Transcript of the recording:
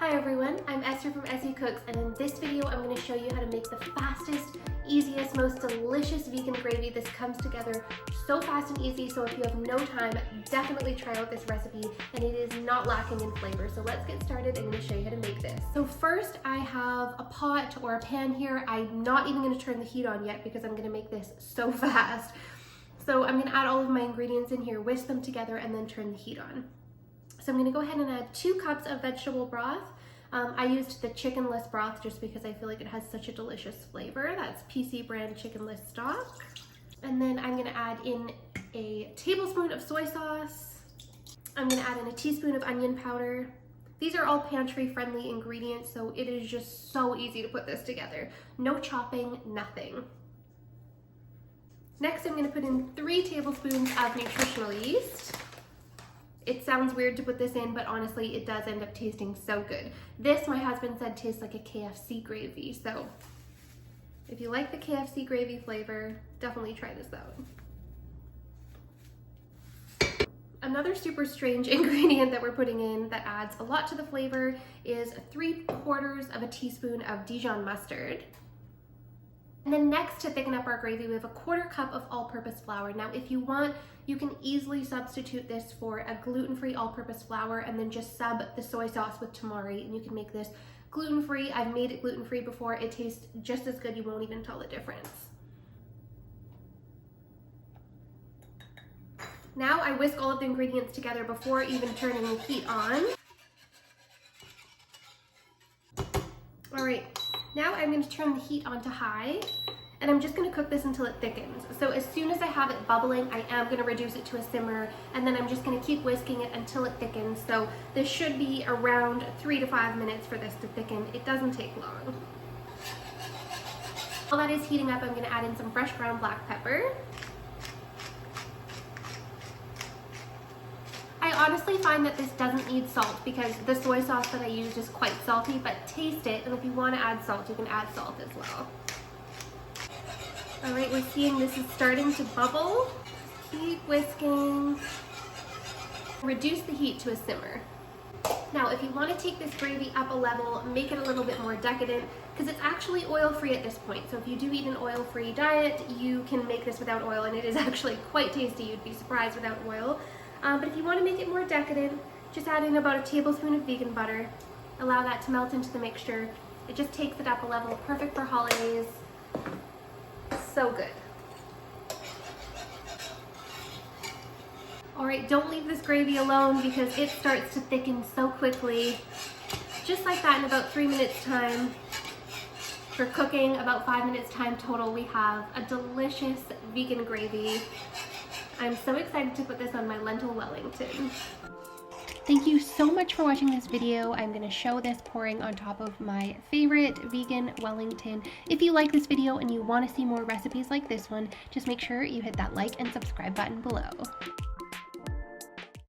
Hi everyone, I'm Esther from Essy Cooks, and in this video I'm going to show you how to make the fastest, easiest, most delicious vegan gravy. This comes together so fast and easy, so if you have no time, definitely try out this recipe, and it is not lacking in flavor. So let's get started. I'm going to show you how to make this. So first I have a pot or a pan here. I'm not even going to turn the heat on yet because I'm going to make this so fast. So I'm going to add all of my ingredients in here, whisk them together, and then turn the heat on. So I'm going to go ahead and add 2 cups of vegetable broth. I used the chickenless broth just because I feel like it has such a delicious flavor. That's PC brand chickenless stock. And then I'm going to add in a tablespoon of soy sauce. I'm going to add in a teaspoon of onion powder. These are all pantry friendly ingredients, so it is just so easy to put this together. No chopping, nothing. Next, I'm going to put in 3 tablespoons of nutritional yeast. It sounds weird to put this in, but honestly, it does end up tasting so good. This, my husband said, tastes like a KFC gravy. So if you like the KFC gravy flavor, definitely try this out. Another super strange ingredient that we're putting in that adds a lot to the flavor is 3/4 of a teaspoon of Dijon mustard. And then next, to thicken up our gravy, we have a 1/4 cup of all-purpose flour. Now, if you want, you can easily substitute this for a gluten-free all-purpose flour and then just sub the soy sauce with tamari, and you can make this gluten-free. I've made it gluten-free before. It tastes just as good. You won't even tell the difference. Now I whisk all of the ingredients together before even turning the heat on. All right. Now I'm going to turn the heat on to high, and I'm just going to cook this until it thickens. So as soon as I have it bubbling, I am going to reduce it to a simmer, and then I'm just going to keep whisking it until it thickens. So this should be around 3 to 5 minutes for this to thicken. It doesn't take long. While that is heating up, I'm going to add in some fresh ground black pepper. I honestly find that this doesn't need salt because the soy sauce that I used is quite salty, but taste it, and if you want to add salt, you can add salt as well. All right, we're seeing this is starting to bubble. Keep whisking. Reduce the heat to a simmer. Now, if you want to take this gravy up a level, make it a little bit more decadent, because it's actually oil-free at this point. So if you do eat an oil-free diet, you can make this without oil, and it is actually quite tasty. You'd be surprised without oil. But if you want to make it more decadent, just add in about a tablespoon of vegan butter. Allow that to melt into the mixture. It just takes it up a level, perfect for holidays. So good. All right, don't leave this gravy alone because it starts to thicken so quickly. Just like that, in about 3 minutes time. For cooking, about 5 minutes time total, we have a delicious vegan gravy. I'm so excited to put this on my lentil Wellington. Thank you so much for watching this video. I'm going to show this pouring on top of my favorite vegan Wellington. If you like this video and you want to see more recipes like this one, just make sure you hit that like and subscribe button below.